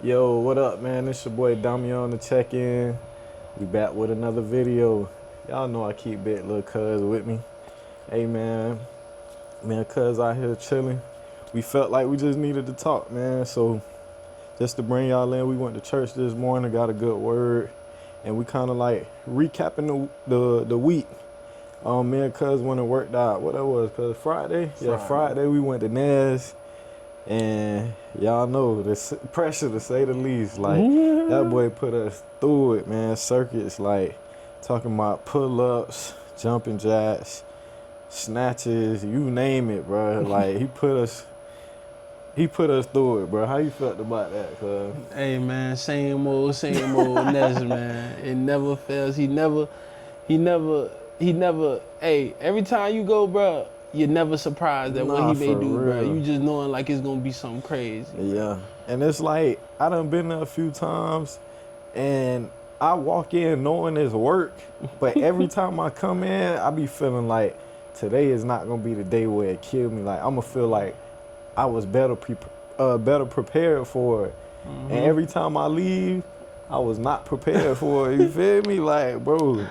Yo, what up, man? It's your boy Damian on the check-in. We back with another video. Y'all know I keep big little cuz with me. Hey, man, cuz out here chilling. We felt like we just needed to talk, man. So just to bring y'all in, we went to church this morning, got a good word, and we kind of like recapping the week. Me and cuz went and worked out. What that was? Cuz Friday? Yeah, Friday we went to Nez. And y'all know the pressure, to say the least. Like, that boy put us through it, man. Circuits, like, talking about pull-ups, jumping jacks, snatches, you name it, bro. Like, he put us through it, bro. How you felt about that, cuz? Hey, man, same old Nez, man. It never fails. He never, hey, every time you go, bro, you're never surprised at what he may do, bro. You just knowing like it's gonna be something crazy. Yeah, and it's like, I done been there a few times, and I walk in knowing it's work, but every time I come in, I be feeling like today is not gonna be the day where it killed me. Like, I'm gonna feel like I was better prepared for it. And every time I leave, I was not prepared for it. You feel me? Like, bro.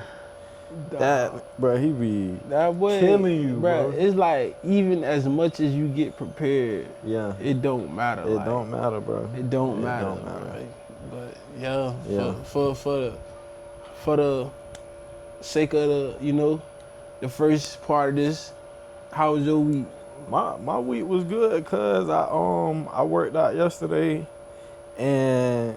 He be that way, killing you, bro. It's like, even as much as you get prepared, yeah, it don't matter. It don't matter, bro. It don't matter. Bro. But yeah. For the sake of the first part of this, how was your week? My week was good, cause I worked out yesterday, and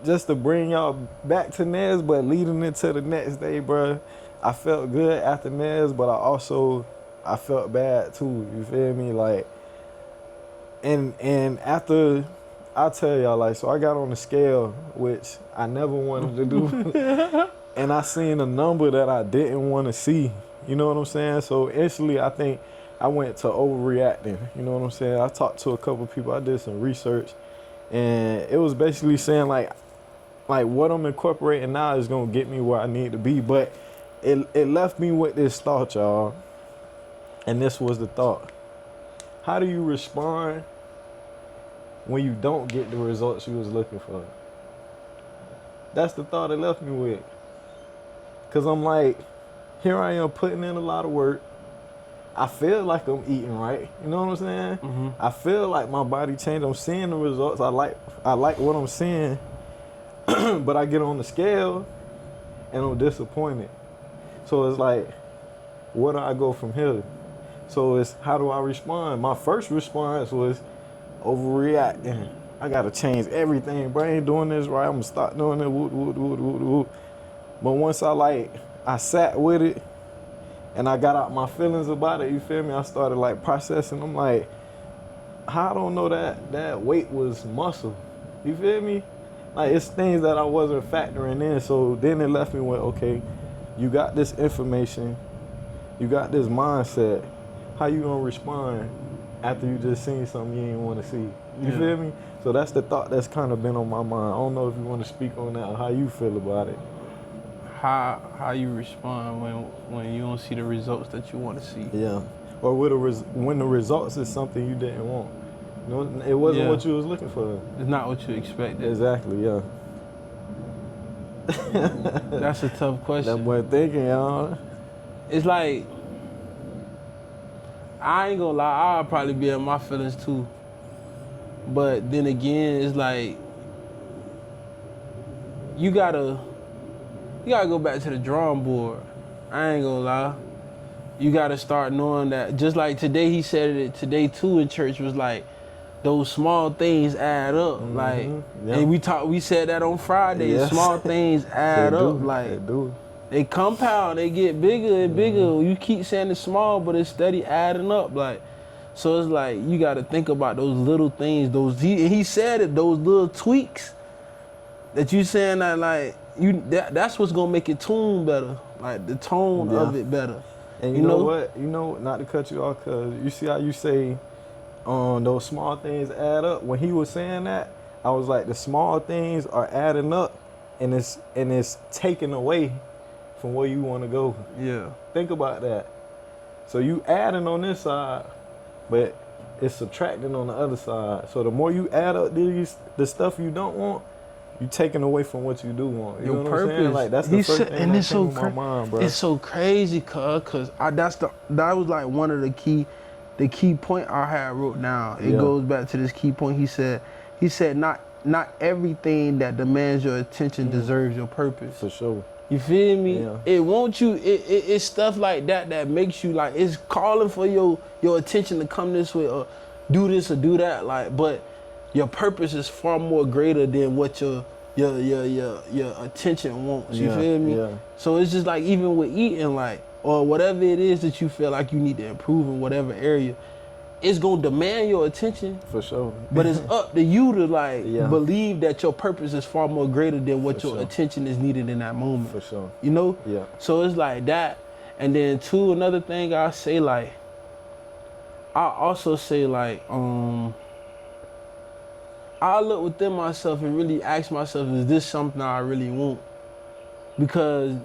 just to bring y'all back to Nez, but leading into the next day, bro, I felt good after Nez, but I felt bad too. You feel me? Like, and after, I'll tell y'all, like, so I got on the scale, which I never wanted to do, and I seen a number that I didn't want to see. You know what I'm saying? So instantly, I think I went to overreacting. You know what I'm saying? I talked to a couple people. I did some research, and it was basically saying like what I'm incorporating now is gonna get me where I need to be. But it left me with this thought, y'all. And this was the thought. How do you respond when you don't get the results you was looking for? That's the thought it left me with. Cause I'm like, here I am putting in a lot of work. I feel like I'm eating right. You know what I'm saying? Mm-hmm. I feel like my body changed. I'm seeing the results. I like what I'm seeing. But I get on the scale and I'm disappointed. So it's like, where do I go from here? So it's, how do I respond? My first response was overreacting. I gotta change everything. Bro, I ain't doing this right. I'm gonna start doing it. Whoop. But once I sat with it and I got out my feelings about it, you feel me? I started like processing. I'm like, I don't know that weight was muscle. You feel me? Like, it's things that I wasn't factoring in. So then it left me with, okay, you got this information, you got this mindset. How you gonna respond after you just seen something you didn't want to see? You feel me? So that's the thought that's kind of been on my mind. I don't know if you want to speak on that or how you feel about it. How you respond when you don't see the results that you want to see? Yeah, or when the results is something you didn't want. You know, it wasn't what you was looking for. It's not what you expected. Exactly, yeah. That's a tough question. That boy thinking, y'all. It's like, I ain't gonna lie, I'll probably be in my feelings too. But then again, it's like, you gotta go back to the drawing board. I ain't gonna lie. You gotta start knowing that, just like today, he said it today too in church, was like, those small things add up. Mm-hmm. Like, and we said that on Friday. Yes. Small things add up. Like, they compound, they get bigger and bigger. Mm-hmm. You keep saying it's small, but it's steady adding up. Like, so it's like, you got to think about those little things. He said it, those little tweaks that you saying that, like, that's what's gonna make it tune better. Like, the tone of it better. And you know what? You know, not to cut you off, cause you see how you say, those small things add up. When he was saying that, I was like, the small things are adding up, and it's taken away from where you want to go. Yeah. Think about that. So you adding on this side, but it's subtracting on the other side. So the more you add up the stuff you don't want, you taking away from what you do want. You Your know what I'm saying? purpose. Like that's the first thing and that it's came so to my mind, bro. It's so crazy, cause that was like one of the key point I had wrote down. It goes back to this key point. He said not everything that demands your attention deserves your purpose. For sure. You feel me? Yeah. It wants you. It's stuff like that makes you like it's calling for your attention to come this way or do this or do that. Like, but your purpose is far more greater than what your attention wants. You feel me? Yeah. So it's just like even with eating, like or whatever it is that you feel like you need to improve in whatever area, it's gonna demand your attention. For sure. But it's up to you to like Yeah. believe that your purpose is far more greater than what For your sure. attention is needed in that moment. For sure. You know? Yeah. So it's like that. And then two, another thing I say like, I also say like, I look within myself and really ask myself, is this something I really want? Because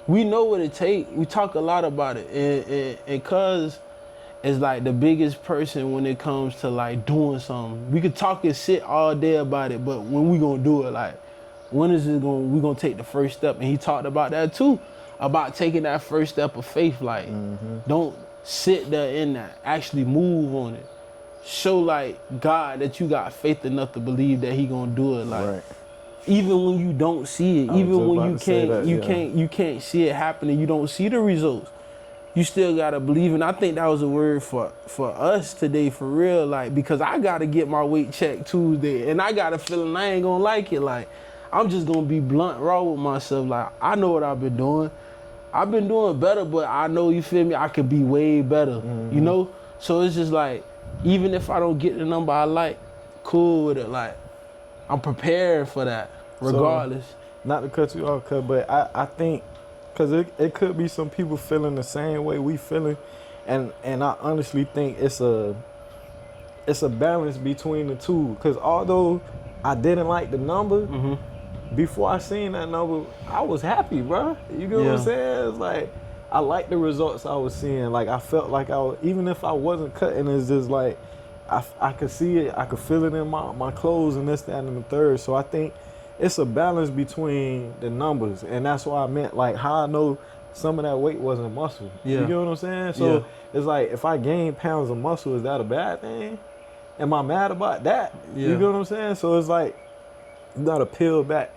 we know what it takes. We talk a lot about it. And cuz is like the biggest person when it comes to like doing something. We could talk and sit all day about it, but when we gonna do it, like when is it we gonna take the first step? And he talked about that too, about taking that first step of faith. Like don't sit there in that, actually move on it. Show like God that you got faith enough to believe that he gonna do it. Like Right. even when you don't see it, I was even just when about you to say that, you can't see it happening, you don't see the results. You still gotta believe, and I think that was a word for us today, for real. Like because I gotta get my weight checked Tuesday, and I got a feeling I ain't gonna like it. Like I'm just gonna be blunt, raw with myself. Like I know what I've been doing. I've been doing better, but I know, you feel me, I could be way better. You know. So it's just like even if I don't get the number I like, cool with it. Like I'm prepared for that, regardless. So, not to cut you off, but I think, because it could be some people feeling the same way we feeling, and I honestly think it's a balance between the two. Because although I didn't like the number, before I seen that number, I was happy, bro. You get what I'm saying? It's like I like the results I was seeing. Like I felt like even if I wasn't cutting, it's just like I could see it, I could feel it in my clothes and this, that, and the third. So I think it's a balance between the numbers, and that's why I meant like how I know some of that weight wasn't muscle. You get what I'm saying? So it's like if I gain pounds of muscle, is that a bad thing? Am I mad about that? You get what I'm saying? So it's like you gotta peel back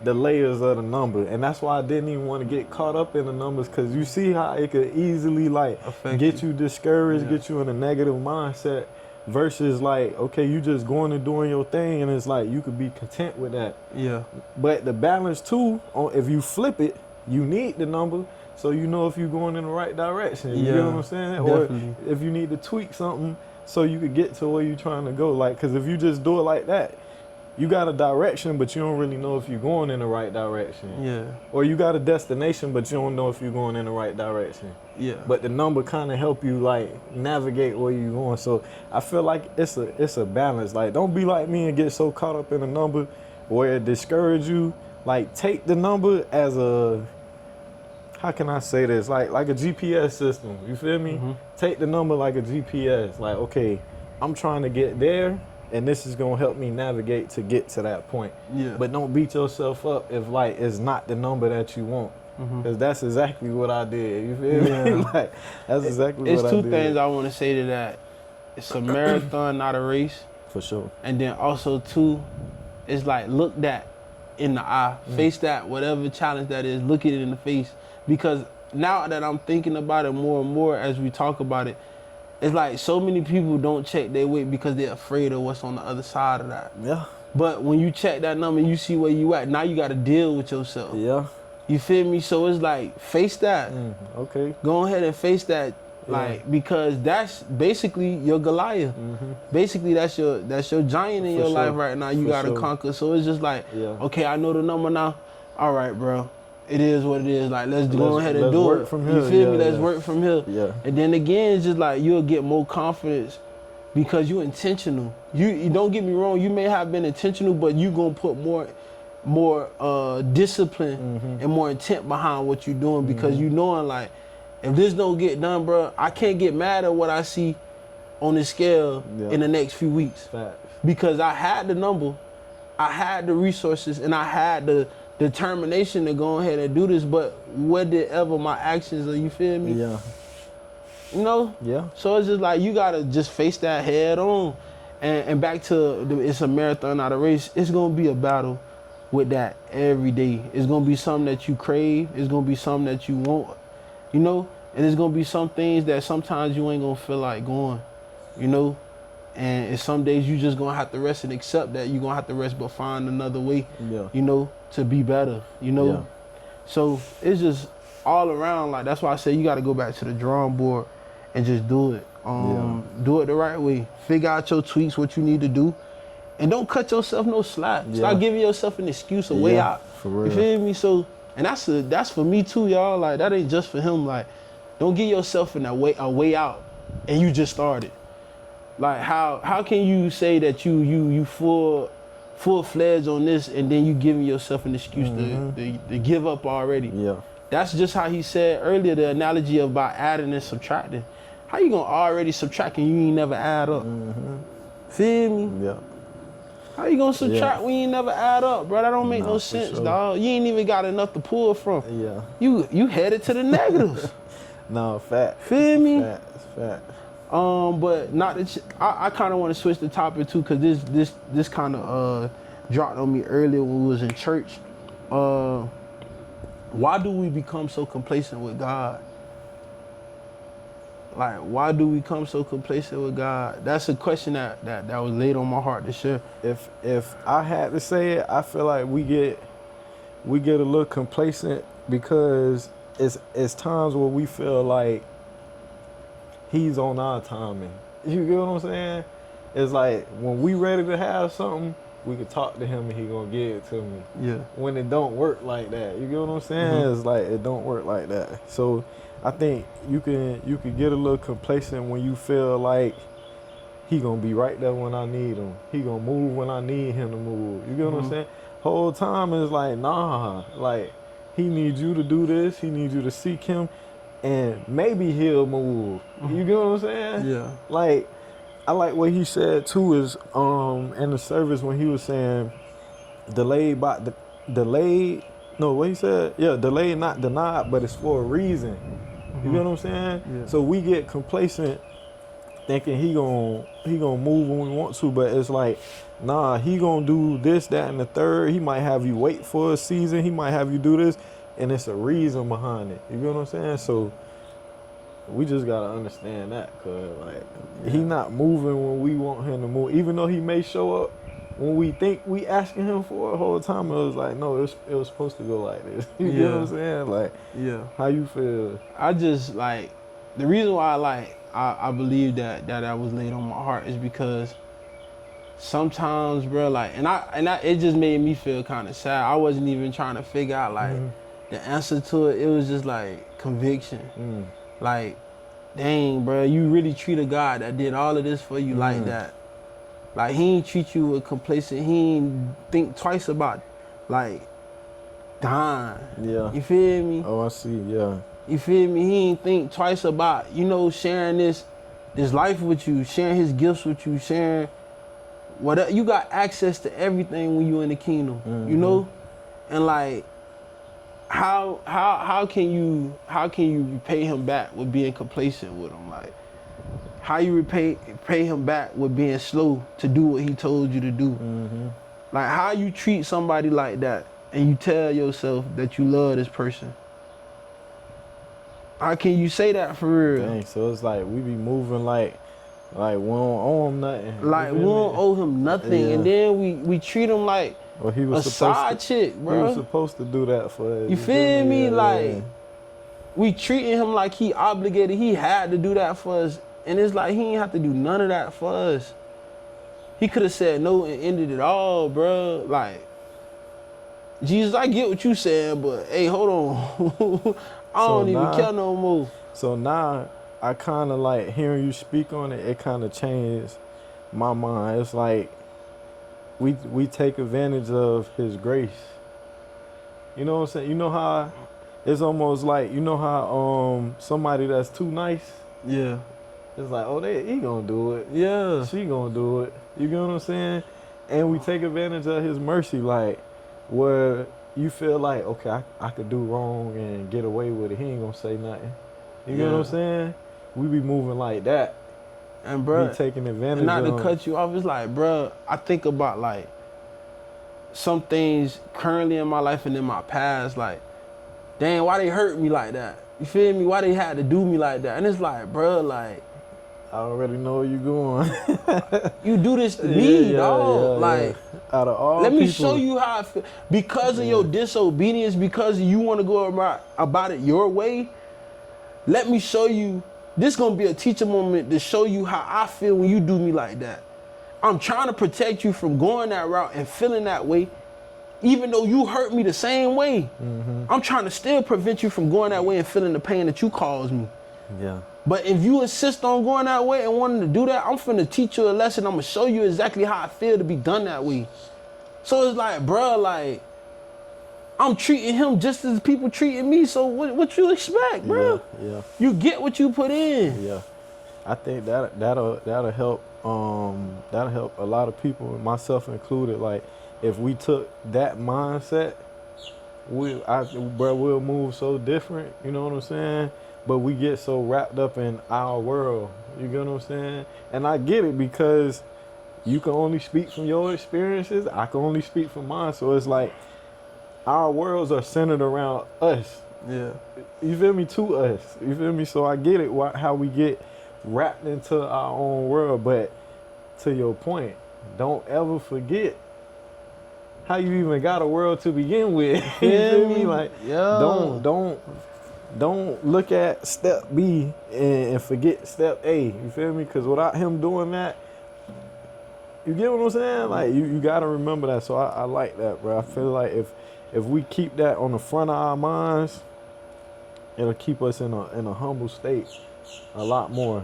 the layers of the number, and that's why I didn't even want to get caught up in the numbers, because you see how it could easily like get you discouraged, get you in a negative mindset. Versus like, okay, you just going and doing your thing, and it's like you could be content with that. Yeah. But the balance too, if you flip it, you need the number, so you know if you're going in the right direction. You know what I'm saying? Definitely. Or if you need to tweak something so you could get to where you're trying to go. Like, because if you just do it like that, you got a direction, but you don't really know if you're going in the right direction. Yeah. Or you got a destination, but you don't know if you're going in the right direction. Yeah. But the number kind of help you like navigate where you're going. So I feel like it's a balance. Like don't be like me and get so caught up in a number where it discourage you. Like take the number as a, how can I say this? Like a GPS system. You feel me? Take the number like a GPS. Like, okay, I'm trying to get there, and this is gonna help me navigate to get to that point. Yeah. But don't beat yourself up if like it's not the number that you want. Because that's exactly what I did. You feel me? Like that's exactly what I did. It's two things I want to say to that. It's a marathon, not a race. For sure. And then also two, it's like look that in the eye. Face that, whatever challenge that is, look it in the face. Because now that I'm thinking about it more and more as we talk about it, it's like so many people don't check their weight because they're afraid of what's on the other side of that. Yeah. But when you check that number, you see where you at. Now you got to deal with yourself. Yeah. You feel me? So it's like face that. Okay. Go ahead and face that, like because that's basically your Goliath. Basically, that's your giant in your life right now. You gotta conquer. So it's just like, okay, I know the number now. All right, bro. It is what it is. Like let's go ahead and do it. From here. You feel me? Let's work from here. Yeah. And then again, it's just like you'll get more confidence because you're intentional. You don't get me wrong. You may have been intentional, but you gonna put more discipline and more intent behind what you're doing, because you knowing like if this don't get done, bro, I can't get mad at what I see on the scale Yeah. in the next few weeks. Facts. Because I had the number, I had the resources, and I had the determination to go ahead and do this, but whatever my actions are, you feel me? Yeah. You know? Yeah. So it's just like, you gotta just face that head on. And back to, it's a marathon, not a race. It's gonna be a battle with that every day. It's gonna be something that you crave. It's gonna be something that you want, you know? And it's gonna be some things that sometimes you ain't gonna feel like going, you know? And some days you just gonna have to rest and accept that you're gonna have to rest, but find another way, Yeah. you know, to be better, you know? Yeah. So it's just all around, like, that's why I say you gotta go back to the drawing board and just do it. Do it the right way. Figure out your tweaks, what you need to do. And don't cut yourself no slack. Yeah. Stop giving yourself an excuse, a way out. For real. You feel me? So, and that's for me too, y'all. Like, that ain't just for him. Like, don't give yourself a way out and you just started. Like, how can you say that you full-fledged on this and then you giving yourself an excuse to give up already? Yeah. That's just how he said earlier, the analogy about adding and subtracting. How you gonna already subtract and you ain't never add up? Feel me? Yeah. How you gonna subtract when you ain't never add up, bro? That don't make no sense, sure. dog. You ain't even got enough to pull from. Yeah. You headed to the negatives. No, fact. Feel me? Fact. But not that I kind of want to switch the topic too, cause this kind of dropped on me earlier when we was in church. Why do we become so complacent with God? Like, why do we become so complacent with God? That's a question that was laid on my heart to share. If I had to say it, I feel like we get a little complacent because it's times where we feel like he's on our timing. You get what I'm saying? It's like when we ready to have something, we could talk to him and he gonna give it to me. Yeah. When it don't work like that, you get what I'm saying? It's like it don't work like that. So I think you can get a little complacent when you feel like he gonna be right there when I need him. He gonna move when I need him to move. You get what I'm saying? Whole time is like, nah, like he needs you to do this. He needs you to seek him, and maybe he'll move. You get what I'm saying? Yeah. Like, I like what he said too is in the service when he was saying delayed, what he said? Yeah, delayed, not denied, but it's for a reason. You get what I'm saying? Yeah. So we get complacent thinking he gonna move when we want to, but it's like, nah, he gonna do this, that, and the third. He might have you wait for a season. He might have you do this, and it's a reason behind it. You get what I'm saying? So we just gotta understand that, cause like he not moving when we want him to move, even though he may show up when we think we asking him for it. The whole time it was like, no, it was supposed to go like this. You get what I'm saying? Like, Yeah. how you feel? I just like, the reason why I believe that was laid on my heart is because sometimes, bro, like, and it just made me feel kind of sad. I wasn't even trying to figure out like the answer to it. It was just like conviction. Like, dang, bro, you really treat a God that did all of this for you like that. Like, he ain't treat you with complacent. He ain't think twice about, like, dying. Yeah. You feel me? Oh, I see. Yeah. You feel me? He ain't think twice about, sharing this life with you, sharing his gifts with you, sharing whatever. You got access to everything when you in the kingdom, you know? And like, how can you repay him back with being complacent with him? Like, how you repay him back with being slow to do what he told you to do? Like, how you treat somebody like that and you tell yourself that you love this person? How can you say that for real? Dang, so it's like we be moving like we don't owe him nothing. Like, we don't owe him nothing, and then we treat him like well, he was a side chick, bro. He was supposed to do that for us. You feel me? Yeah, like, we treating him like he obligated. He had to do that for us, and it's like he ain't have to do none of that for us. He could have said no and ended it all, bro. Like, Jesus, I get what you saying, but hey, hold on. I don't even care no more. So now I kind of like hearing you speak on it. It kind of changed my mind. It's like we take advantage of his grace. You know what I'm saying? You know how it's almost like, you know how somebody that's too nice, Yeah. It's like, oh, he gonna do it. Yeah. She gonna do it. You get what I'm saying? And we take advantage of his mercy, like, where you feel like, okay, I could do wrong and get away with it. He ain't gonna say nothing. You get what I'm saying? We be moving like that. And bro, be taking advantage of not to cut you off, it's like, bro, I think about like some things currently in my life and in my past, like, dang, why they hurt me like that? You feel me? Why they had to do me like that? And it's like, bro, like, I already know where you going. you do this to me, dog. Like, out of all let me people, show you how I feel. Because of your disobedience, because you want to go about it your way, let me show you. This gonna be a teacher moment to show you how I feel when you do me like that. I'm trying to protect you from going that route and feeling that way, even though you hurt me the same way. I'm trying to still prevent you from going that way and feeling the pain that you caused me. Yeah. But if you insist on going that way and wanting to do that, I'm finna teach you a lesson. I'm gonna show you exactly how I feel to be done that way. So it's like, bruh, like, I'm treating him just as people treating me. So what you expect, bruh? Yeah. You get what you put in. Yeah. I think that'll help. That'll help a lot of people, myself included. Like, if we took that mindset, we'll move so different. You know what I'm saying? But we get so wrapped up in our world. You get what I'm saying? And I get it, because you can only speak from your experiences. I can only speak from mine. So it's like our worlds are centered around us. Yeah. You feel me? To us. You feel me? So I get it, how we get wrapped into our own world. But to your point, don't ever forget how you even got a world to begin with. You feel me? Like, don't look at step B and forget step A. You feel me? Because without him doing that, you get what I'm saying? Like, you got to remember that. So I like that, bro. I feel like if we keep that on the front of our minds, it'll keep us in a humble state a lot more.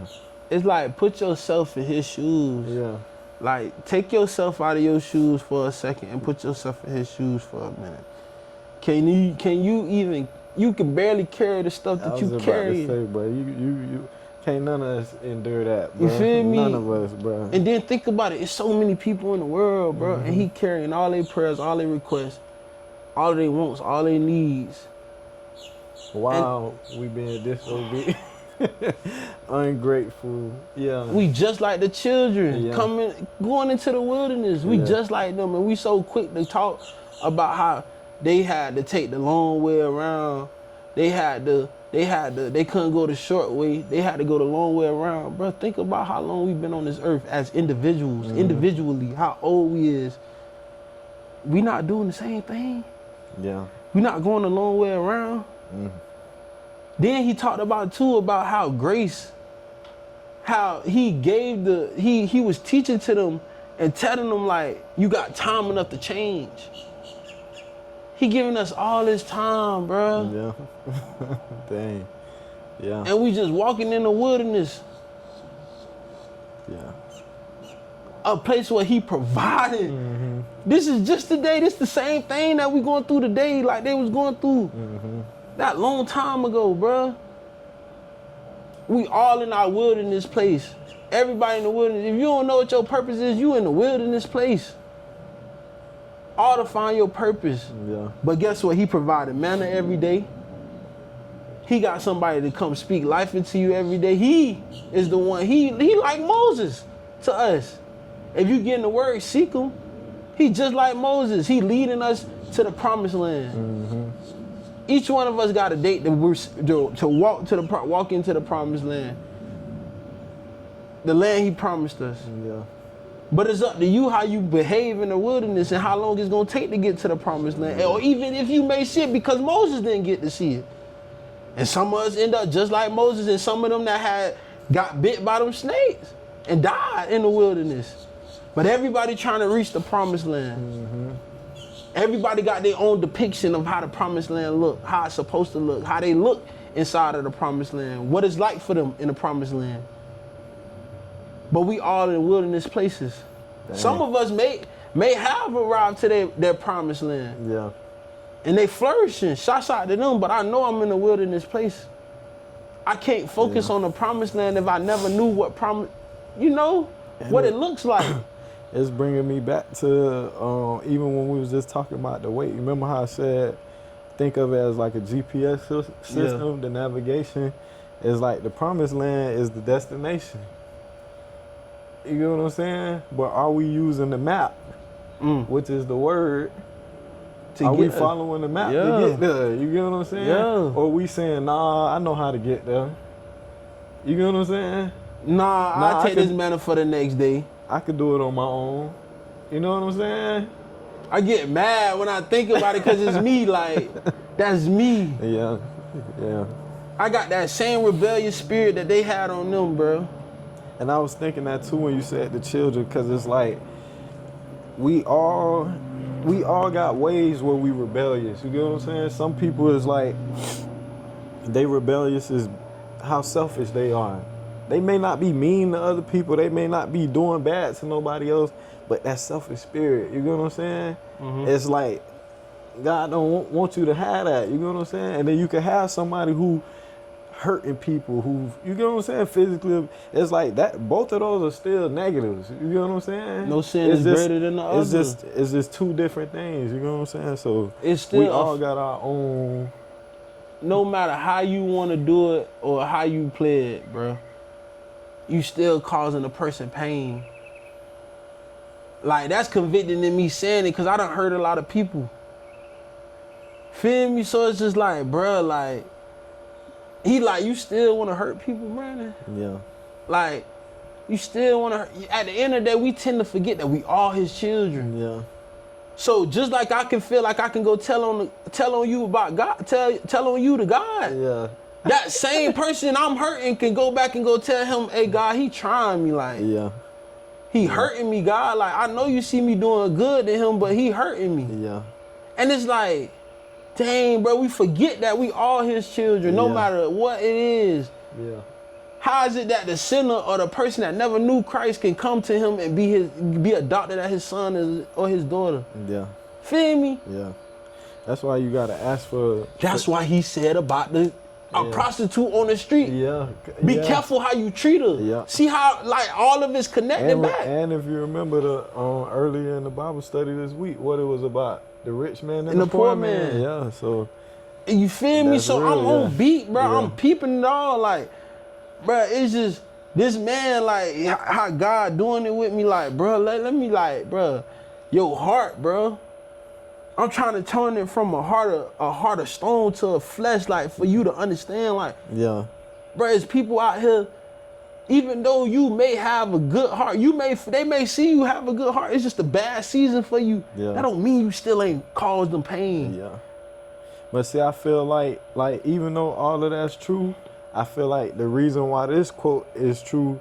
It's like, put yourself in his shoes. Yeah. Like, take yourself out of your shoes for a second and put yourself in his shoes for a minute. Can you even, you can barely carry the stuff that you carry. I was about to say, bro, you can't none of us endure that, bro. You feel me? None of us, bro. And then think about it. It's so many people in the world, bro. And he carrying all their prayers, all their requests, all their wants, all their needs. Wow, we being disobedient. Ungrateful. Yeah. We just like the children going into the wilderness. We just like them, and we so quick to talk about how they had to take the long way around. They couldn't go the short way. They had to go the long way around. Bro, think about how long we've been on this earth as individuals, individually, how old we is. We not doing the same thing. Yeah. We not going the long way around. Then he talked about too, about how grace, how he gave he was teaching to them and telling them, like, you got time enough to change. He giving us all this time, bro. Yeah. Dang. Yeah. And we just walking in the wilderness. Yeah. A place where he provided. This is just today. This the same thing that we going through today, like they was going through that long time ago, bro. We all in our wilderness place. Everybody in the wilderness. If you don't know what your purpose is, you in the wilderness place. All to find your purpose. Yeah. But guess what? He provided manna every day. He got somebody to come speak life into you every day. He is the one. He like Moses to us. If you get in the word, seek him. He just like Moses. He leading us to the promised land. Each one of us got a date to walk into the promised land. The land he promised us. Yeah. But it's up to you how you behave in the wilderness and how long it's going to take to get to the promised land. Or even if you may see it, because Moses didn't get to see it. And some of us end up just like Moses, and some of them that got bit by them snakes and died in the wilderness. But everybody trying to reach the promised land. Everybody got their own depiction of how the promised land look, how it's supposed to look, how they look inside of the promised land, what it's like for them in the promised land. But we all in wilderness places. Dang. Some of us may have arrived to their promised land. Yeah. And they flourishing. Shouts out to them, but I know I'm in a wilderness place. I can't focus on the promised land if I never knew what promise, what it looks like. It's bringing me back to even when we was just talking about the weight. Remember how I said, think of it as like a GPS system, the navigation is like the promised land is the destination. You get what I'm saying? But are we using the map, which is the word, are we following the map to get there? You get what I'm saying? Yeah. Or we saying, nah, I know how to get there. You get what I'm saying? Nah, I take this manna for the next day. I could do it on my own. You know what I'm saying? I get mad when I think about it because it's me. Like, that's me. Yeah. I got that same rebellious spirit that they had on them, bro. And I was thinking that too when you said the children, because it's like we all got ways where we rebellious. You get what I'm saying? Some people is like they rebellious is how selfish they are. They may not be mean to other people. They may not be doing bad to nobody else, but that selfish spirit, you get what I'm saying? Mm-hmm. It's like God don't want you to have that. You get what I'm saying? And then you can have somebody who hurting people who, you get what I'm saying, physically. It's like that. Both of those are still negatives. You get what I'm saying? No sin is greater than the other. It's just two different things. You know what I'm saying? So it's still we all got our own. No matter how you want to do it or how you play it, bro, you still causing a person pain. Like, that's convicting in me saying it because I done hurt a lot of people. Feel me? So it's just like, bro, like, he like, you still want to hurt people, Brandon? Yeah. Like, you still want to. At the end of the day, we tend to forget that we all his children. Yeah. So just like I can feel like I can go tell on you about God, tell on you to God. Yeah. That same person I'm hurting can go back and go tell him, hey, God, he trying me, like. Yeah. He hurting me, God. Like, I know you see me doing good to him, but he hurting me. Yeah. And it's like, dang, bro, we forget that we all his children, no matter what it is. Yeah. How is it that the sinner or the person that never knew Christ can come to him and be adopted as his son or his daughter? Yeah. Feel me? Yeah. That's why you gotta ask for. That's why he said about a prostitute on the street. Yeah. Be careful how you treat her. Yeah. See how like all of it's connected back. And if you remember the earlier in the Bible study this week, what it was about, the rich man and the poor man. Yeah. So. And you feel me? So real, I'm on beat, bro. Yeah. I'm peeping it all, like, bro. It's just this man, like how God doing it with me, like, bro. Let me, like, bro, your heart, bro. I'm trying to turn it from a heart of stone to a flesh, like, for you to understand, like, yeah, bro. There's people out here, even though you may have a good heart, they may see you have a good heart. It's just a bad season for you. Yeah. That don't mean you still ain't caused them pain. Yeah. But see, I feel like even though all of that's true, I feel like the reason why this quote is true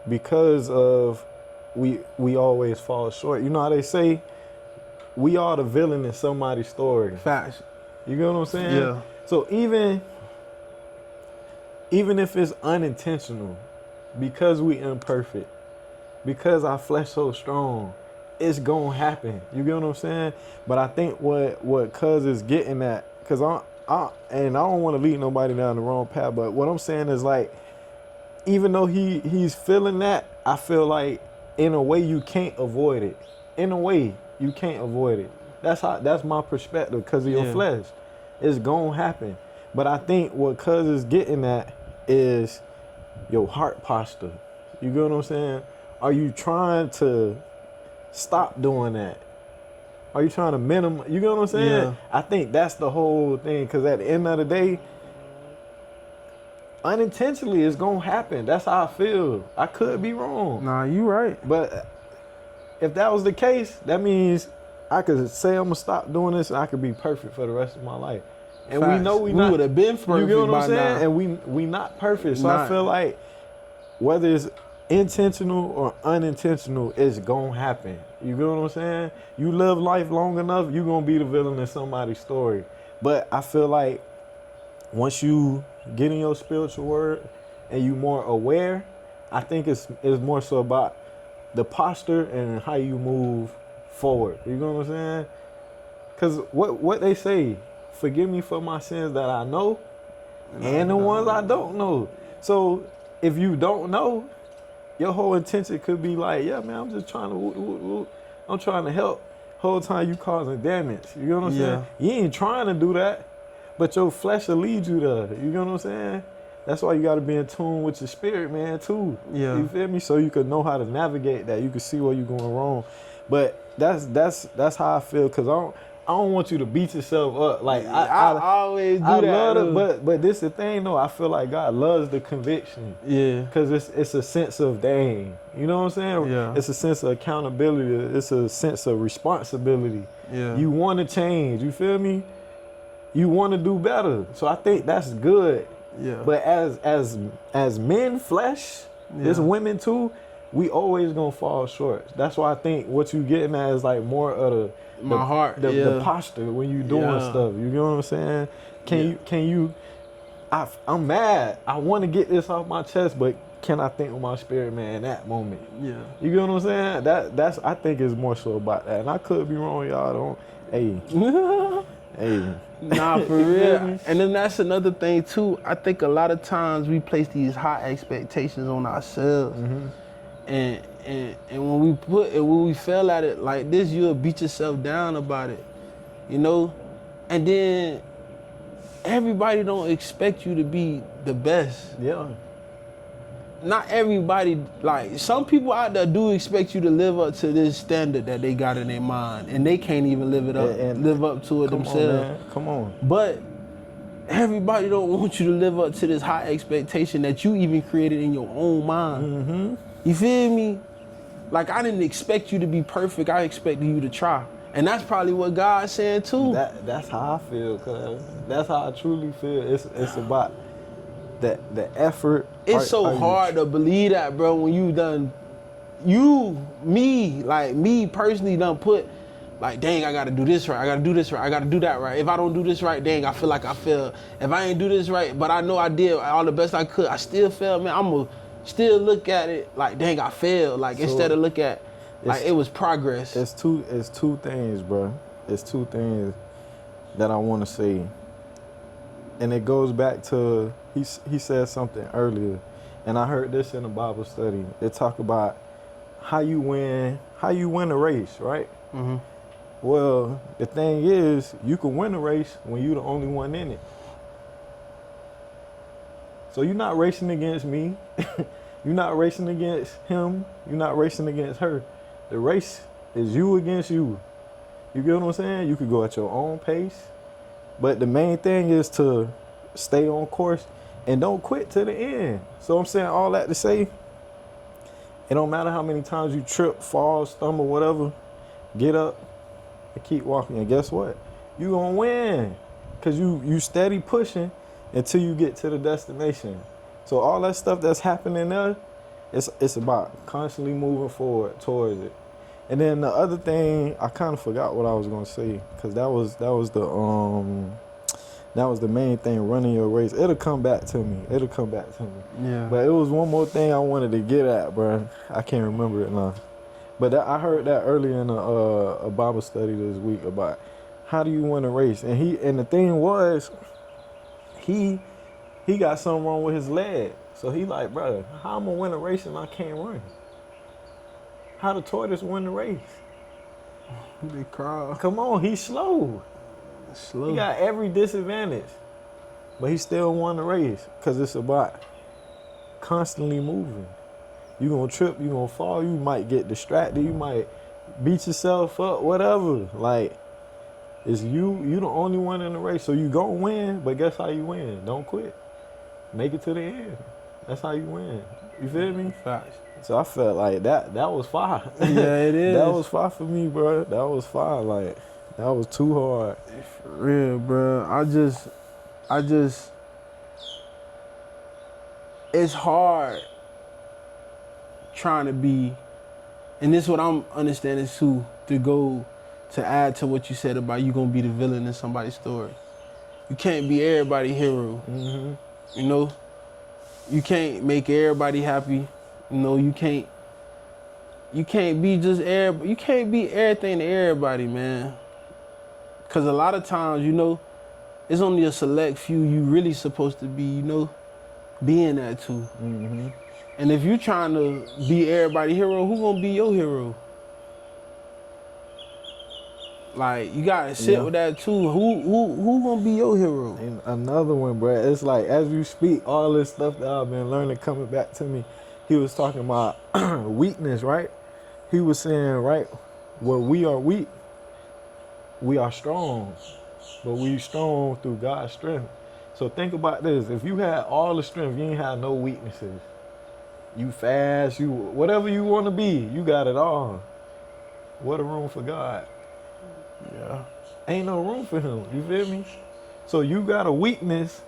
because of we always fall short. You know how they say, we are the villain in somebody's story. Facts. You get what I'm saying? Yeah. So even if it's unintentional, because we imperfect, because our flesh so strong, it's gonna happen. You get what I'm saying? But I think what Cuz is getting at, because I don't want to lead nobody down the wrong path, but what I'm saying is, like, even though he's feeling that, I feel like in a way you can't avoid it. In a way you can't avoid it. That's my perspective, because of your flesh. It's gonna happen. But I think what Cuz is getting at is your heart posture. You get what I'm saying? Are you trying to stop doing that? Are you trying to minimize? You get what I'm saying? Yeah. I think that's the whole thing, because at the end of the day, unintentionally it's gonna happen. That's how I feel. I could be wrong. Nah, you right. But if that was the case, that means I could say I'm gonna stop doing this and I could be perfect for the rest of my life. And Facts. We know we not. would have been perfect. You get what I'm saying? Now. And we not perfect. So I feel like whether it's intentional or unintentional, it's gonna happen. You get what I'm saying? You live life long enough, you're gonna be the villain in somebody's story. But I feel like once you get in your spiritual word and you more aware, I think it's more so about the posture and how you move forward. You know what I'm saying? Because what they say, forgive me for my sins that I know, and the ones I don't know. So if you don't know, your whole intention could be like, yeah, man, I'm just trying to, I'm trying to help. Whole time you causing damage. You know what I'm saying? You ain't trying to do that, but your flesh will lead you there. You know what I'm saying? That's why you got to be in tune with your spirit, man, too. Yeah. You feel me? So you can know how to navigate that. You can see where you're going wrong. But that's how I feel, because I don't want you to beat yourself up. Like I always do I that. love it, but this the thing though. I feel like God loves the conviction. Yeah. Cause it's a sense of dang. You know what I'm saying? Yeah. It's a sense of accountability. It's a sense of responsibility. Yeah. You want to change. You feel me? You want to do better. So I think that's good. Yeah. But as men, flesh, there's women too. We always gonna fall short. That's why I think what you getting at is like more of my heart, the posture when you doing stuff. You know what I'm saying? Can you? I'm mad. I want to get this off my chest, but can I think with my spirit, man, in that moment? Yeah. You know what I'm saying? That's I think it's more so about that, and I could be wrong, y'all. Don't. Hey. Hey. Nah, for real. And then that's another thing too. I think a lot of times we place these high expectations on ourselves. Mm-hmm. And when we fail at it like this, you'll beat yourself down about it, you know? And then everybody don't expect you to be the best. Yeah. Not everybody, like some people out there do expect you to live up to this standard that they got in their mind, and they can't even live up to it themselves. Come on. But everybody don't want you to live up to this high expectation that you even created in your own mind. Mm-hmm. You feel me? Like, I didn't expect you to be perfect. I expected you to try. And that's probably what God's saying too. That's how I feel, cuz. That's how I truly feel. It's about the effort. It's so hard to believe that, bro, when me personally done put, like, dang, I gotta do this right, I gotta do this right, I gotta do that right. If I don't do this right, dang, I feel like I failed. If I ain't do this right, but I know I did all the best I could, I still failed, man, I'm gonna still look at it like, dang, I failed. Like, so instead of look at, like, it was progress. It's two things, bro. It's two things that I want to say. And it goes back to, he said something earlier, and I heard this in a Bible study. It talk about how you win a race, right? Mm-hmm. Well, the thing is, you can win a race when you're the only one in it. So you're not racing against me. You're not racing against him. You're not racing against her. The race is you against you. You get what I'm saying? You could go at your own pace. But the main thing is to stay on course and don't quit to the end. So I'm saying all that to say, it don't matter how many times you trip, fall, stumble, whatever, get up and keep walking. And guess what? You gonna win. Cause you steady pushing until you get to the destination. So all that stuff that's happening there, it's about constantly moving forward towards it. And then the other thing, I kind of forgot what I was gonna say, cause that was the main thing, running your race. It'll come back to me. Yeah. But it was one more thing I wanted to get at, bro. I can't remember it now. But I heard that earlier in a Bible study this week about how do you win a race. And the thing was, he got something wrong with his leg. So he like, brother, how I'm gonna win a race and I can't run? How the tortoise win the race? They crawl. Come on, he's slow. He got every disadvantage, but he still won the race because it's about constantly moving. You gonna trip, you gonna fall, you might get distracted, you might beat yourself up, whatever. Like, it's you the only one in the race, so you gonna win, but guess how you win? Don't quit. Make it to the end. That's how you win. You feel me? Facts. So I felt like that was fire. Yeah, it is. That was fire for me, bro. That was fire. Like, that was too hard. For real, bro. I just, it's hard trying to be, and this is what I'm understanding too, to add to what you said about you gonna be the villain in somebody's story. You can't be everybody's hero. Mm-hmm. You know? You can't make everybody happy. You know, you can't be just you can't be everything to everybody, man. Cause a lot of times, you know, it's only a select few you really supposed to be, you know, being that to. Mm-hmm. And if you trying to be everybody's hero, who gonna be your hero? Like, you gotta sit with that too. Who gonna be your hero? And another one, bro. It's like as you speak, all this stuff that I've been learning coming back to me. He was talking about weakness, right? He was saying, right, where we are weak, we are strong, but we strong through God's strength. So think about this: if you had all the strength, you ain't have no weaknesses. You fast, you whatever you want to be, you got it all. What a room for God. Yeah. Ain't no room for him. You feel me? So you got a weakness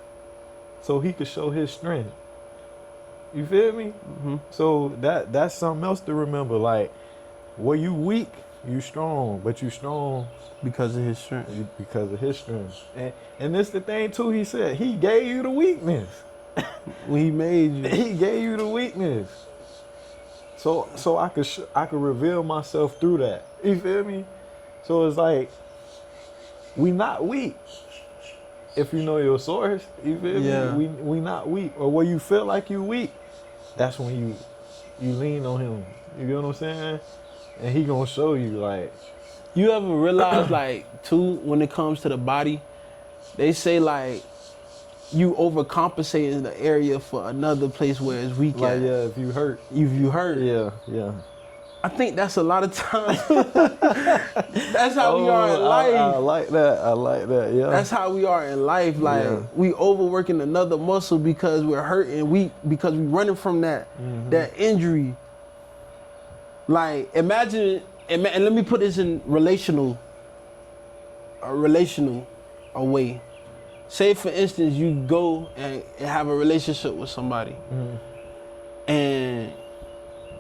so he could show his strength. You feel me? Mm-hmm. So that's something else to remember. Like, where you weak, you strong, but you strong Because of his strength. because of his strength. And this the thing too, he said, he gave you the weakness. When he made you. He gave you the weakness. So I could reveal myself through that. You feel me? So it's like, we not weak. If you know your source, you feel Yeah. me? We not weak. Or where you feel like you weak, that's when you lean on him. You get what I'm saying? And he gonna show you, like, You ever realize, like, too, when it comes to the body, they say, like, you overcompensate in the area for another place where it's weak like at. yeah, if you hurt. If you hurt. Yeah. I think that's a lot of times. That's how we are in life. I like that, yeah. That's how we are in life. Like, Yeah. we overworking another muscle because we're hurting. Because we running from that injury. Like, imagine, and let me put this in a relational way. Say, for instance, you go and have a relationship with somebody, and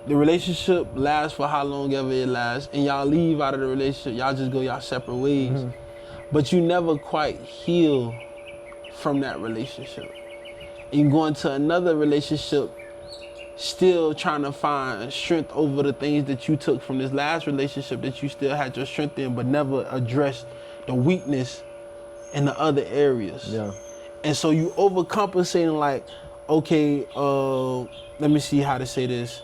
the relationship lasts for how long ever it lasts, and y'all leave out of the relationship, y'all just go y'all separate ways, but you never quite heal from that relationship. And you go into another relationship still trying to find strength over the things that you took from this last relationship that you still had your strength in, but never addressed the weakness in the other areas. Yeah. And so you overcompensating, like, okay, let me see how to say this.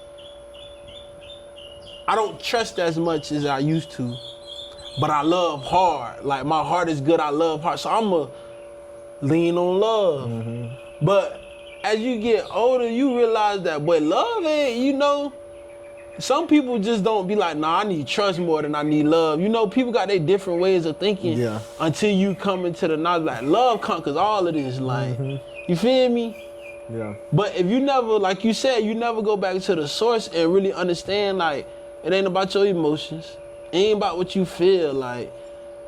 I don't trust as much as I used to, but I love hard. Like, my heart is good, I love hard. So I'ma lean on love. But as you get older, you realize that, but love ain't, you know, some people just don't be like, nah, I need trust more than I need love. You know, people got their different ways of thinking until you come into the knowledge, like, love conquers all of this. Like, you feel me? Yeah. But if you never, like you said, you never go back to the source and really understand, like, it ain't about your emotions. It ain't about what you feel. Like,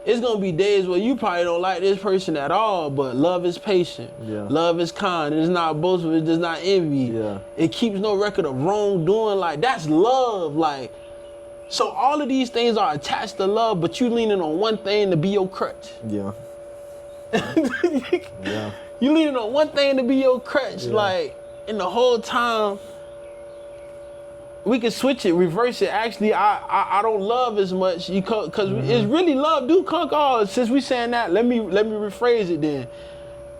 it's gonna be days where you probably don't like this person at all, but love is patient. Yeah. Love is kind. It's not boastful. It does not envy. Yeah. It keeps no record of wrongdoing. Like, that's love. Like, so all of these things are attached to love, but you leaning on one thing to be your crutch. Yeah. Yeah. You leaning on one thing to be your crutch. Yeah. Like, and the whole time, we can switch it, reverse it. Actually, I don't love as much because it's really love do conquer all. Since we saying that, let me rephrase it then.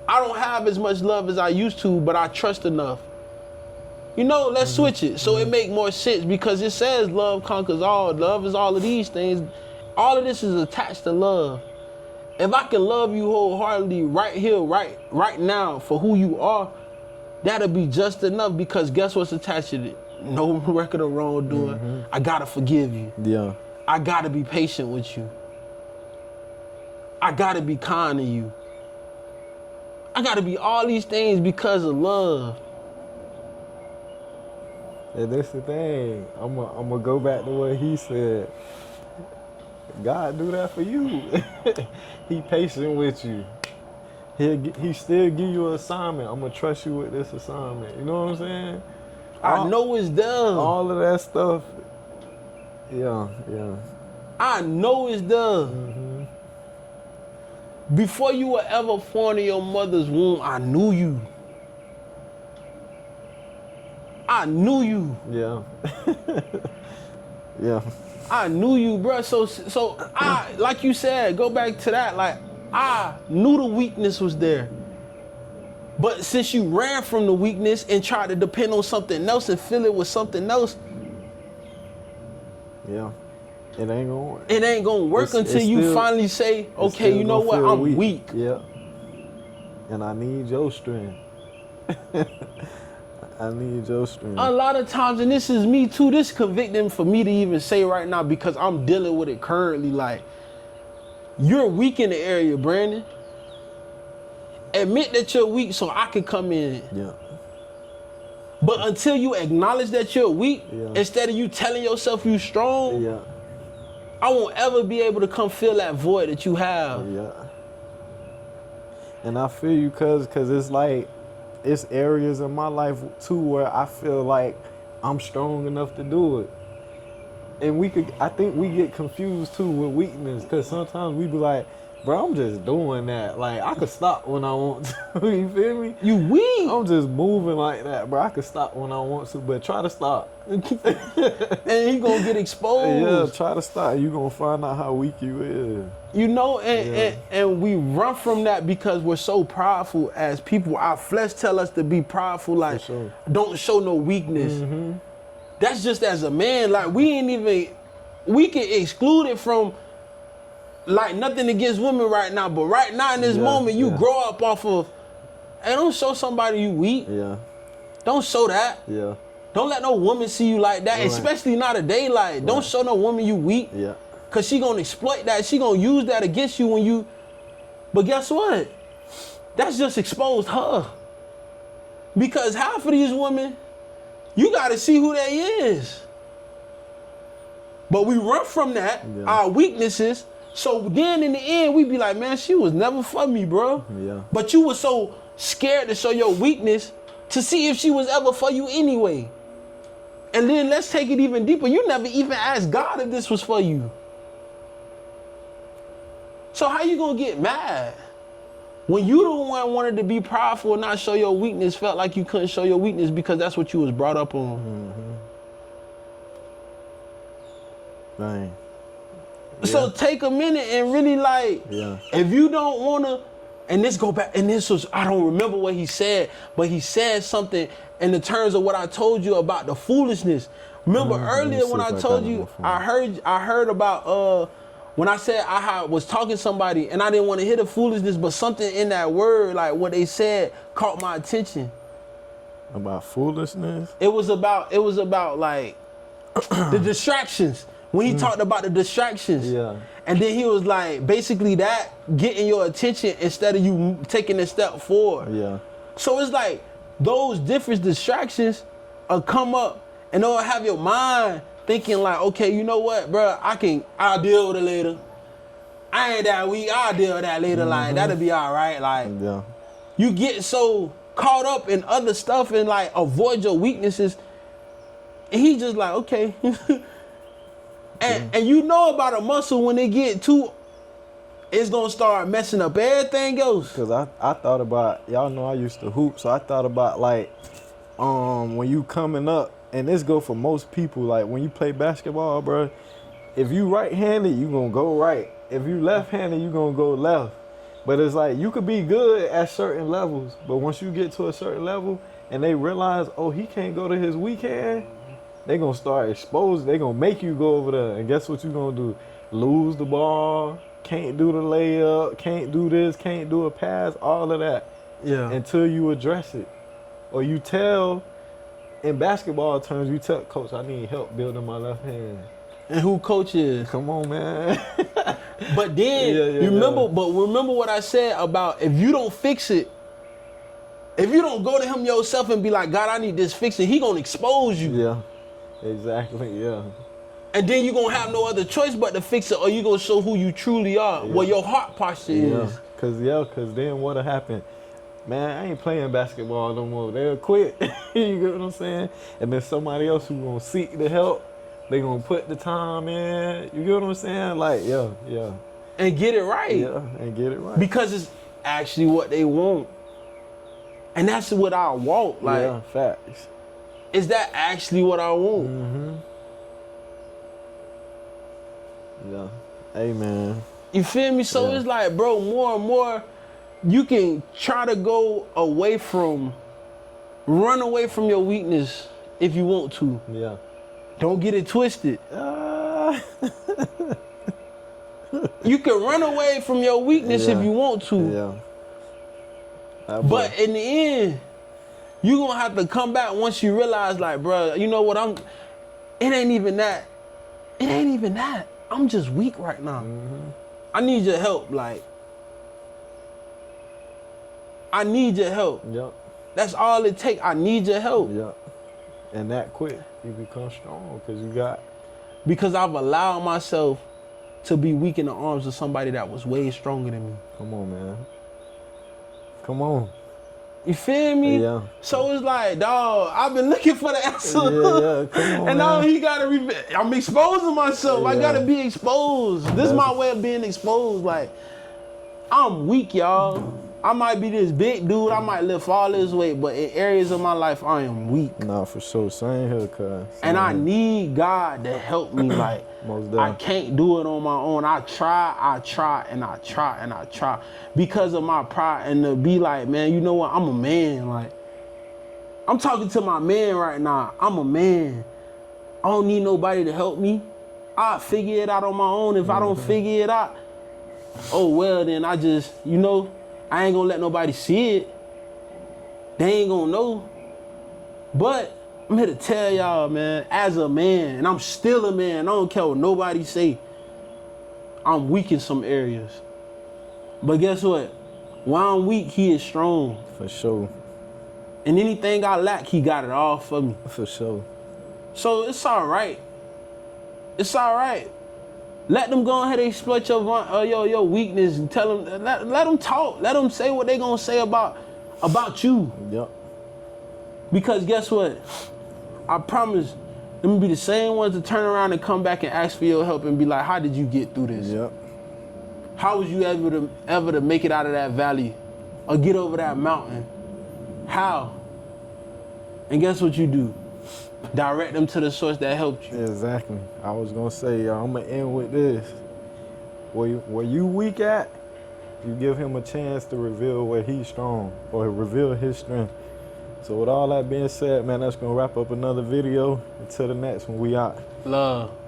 I don't have as much love as I used to, but I trust enough. You know, let's switch it so it make more sense, because it says love conquers all. Love is all of these things. All of this is attached to love. If I can love you wholeheartedly right here, right now for who you are, that'll be just enough, because guess what's attached to it? No record of wrongdoing. I gotta forgive you. Yeah. I gotta be patient with you. I gotta be kind to you. I gotta be all these things because of love. And that's the thing. I'm gonna go back to what he said. God do that for you. He patient with you. He still give you an assignment. I'm gonna trust you with this assignment. You know what I'm saying? I know it's done. All of that stuff. Yeah. I know it's done. Before you were ever formed in your mother's womb, I knew you. I knew you. Yeah. Yeah. I knew you, bro. So I, like you said, go back to that. Like, I knew the weakness was there. But since you ran from the weakness and tried to depend on something else and fill it with something else, Yeah. It ain't gonna work. it ain't gonna work until you still, finally say, okay, you know what, I'm weak. Yeah. And I need your strength. I need your strength. A lot of times, and this is me too, this is convicting for me to even say right now because I'm dealing with it currently. Like, you're weak in the area, Brandon. Admit that you're weak so I can come in. Yeah. But until you acknowledge that you're weak, Yeah. instead of you telling yourself you strong, Yeah. I won't ever be able to come fill that void that you have. Yeah. And I feel you, cause it's like, it's areas in my life too where I feel like I'm strong enough to do it. And I think we get confused too with weakness, cause sometimes we be like, bro, I'm just doing that. Like, I could stop when I want to. You feel me? You weak. I'm just moving like that, bro. I could stop when I want to, but try to stop. And he gonna get exposed. Yeah, try to stop. You gonna find out how weak you is. You know, and we run from that because we're so prideful as people. Our flesh tell us to be prideful, like, sure. Don't show no weakness. Mm-hmm. That's just as a man. Like, we can exclude it from, like, nothing against women right now, but right now in this moment, you grow up off of, hey, don't show somebody you weak. Yeah. Don't show that. Yeah. Don't let no woman see you like that, Right. especially not a daylight. Right. Don't show no woman you weak. Yeah. Cause she gonna exploit that. She gonna use that against you when you. But guess what? That's just exposed her. Because half of these women, you gotta see who they is. But we run from that, our weaknesses. So then in the end, we be like, man, she was never for me, bro. Yeah. But you was so scared to show your weakness to see if she was ever for you anyway. And then let's take it even deeper. You never even asked God if this was for you. So how you gonna get mad? When you the one wanted to be prideful and not show your weakness, felt like you couldn't show your weakness because that's what you was brought up on. Mm-hmm. Dang. So take a minute and really if you don't wanna, and this go back, and this was, I don't remember what he said, but he said something in the terms of what I told you about the foolishness. Remember earlier when I told you, I heard about, when I said was talking to somebody and I didn't want to hear the foolishness, but something in that word, like what they said, caught my attention. About foolishness? It was about like the distractions. When he talked about the distractions. Yeah. And then he was like, basically that getting your attention instead of you taking a step forward. Yeah. So it's like those different distractions will come up and they'll have your mind thinking like, okay, you know what, bro, I'll deal with it later. I ain't that weak, I'll deal with that later. Like, that'll be all right. Like, you get so caught up in other stuff and like avoid your weaknesses. And he just like, okay. And you know about a muscle when they get too, it's gonna start messing up everything else. Cause I thought about, y'all know I used to hoop, so I thought about like, when you coming up, and this go for most people, like when you play basketball, bro, if you right-handed, you gonna go right. If you left-handed, you gonna go left. But it's like, you could be good at certain levels, but once you get to a certain level and they realize, oh, he can't go to his weak hand, they gonna start exposing, they gonna make you go over there. And guess what you gonna do? Lose the ball, can't do the layup, can't do this, can't do a pass, all of that. Yeah. Until you address it. Or you tell, in basketball terms, you tell coach, I need help building my left hand. And who coach is? Come on, man. But then, remember what I said about if you don't fix it, if you don't go to him yourself and be like, God, I need this fixing, he gonna expose you. Yeah, exactly, yeah. And then you gonna have no other choice but to fix it, or you gonna show who you truly are, what your heart posture is. Cause then what'll happen? Man, I ain't playing basketball no more. They'll quit. You get what I'm saying? And then somebody else who gonna seek the help, they gonna put the time in. You get what I'm saying? Like, yeah. And get it right. Yeah, and get it right. Because it's actually what they want. And that's what I want. Like, yeah, facts. Is that actually what I want? Mm-hmm. Yeah. Hey, man. You feel me? So Yeah. it's like, bro, more and more, you can try to run away from your weakness if you want to. Yeah. Don't get it twisted. Uh, You can run away from your weakness Yeah. if you want to. yeah. That boy- But in the end, you gonna have to come back once you realize, like, bro, you know what? It ain't even that. It ain't even that. I'm just weak right now. I need your help. Like, I need your help. Yep. That's all it takes. I need your help. Yep. And that quick, you become strong because you got. Because I've allowed myself to be weak in the arms of somebody that was way stronger than me. Come on, man. Come on. You feel me? Yeah. So it's like, dog, I've been looking for the answer. Yeah. Come on, And now man. he gotta I'm exposing myself. I Yeah. gotta be exposed. This is my way of being exposed. Like, I'm weak, y'all. I might be this big dude. I might lift all this weight, but in areas of my life, I am weak. Nah, for sure. Same here, cuz. And I need God to help me. Like, Most I definitely. can't do it on my own. I try, and I try because of my pride. And to be like, man, you know what? I'm a man. Like, I'm talking to my man right now. I'm a man. I don't need nobody to help me. I'll figure it out on my own. If I don't figure it out, oh well, then I just, I ain't gonna let nobody see it. They ain't gonna know. But I'm here to tell y'all, man, as a man, and I'm still a man, I don't care what nobody say, I'm weak in some areas. But guess what? When I'm weak, he is strong. For sure. And anything I lack, he got it all for me. For sure. So it's all right. It's all right. Let them go ahead and exploit your weakness and tell them, let them talk. Let them say what they gonna say about you. Yep. Because guess what? I promise them be the same ones to turn around and come back and ask for your help and be like, how did you get through this? Yep. How was you ever to make it out of that valley or get over that mountain? How? And guess what you do? Direct them to the source that helped you. Exactly. I was gonna say, y'all, I'm gonna end with this. Where you weak at, you give him a chance to reveal where he's strong or reveal his strength. So with all that being said, man, that's gonna wrap up another video. Until the next one, we out. Love.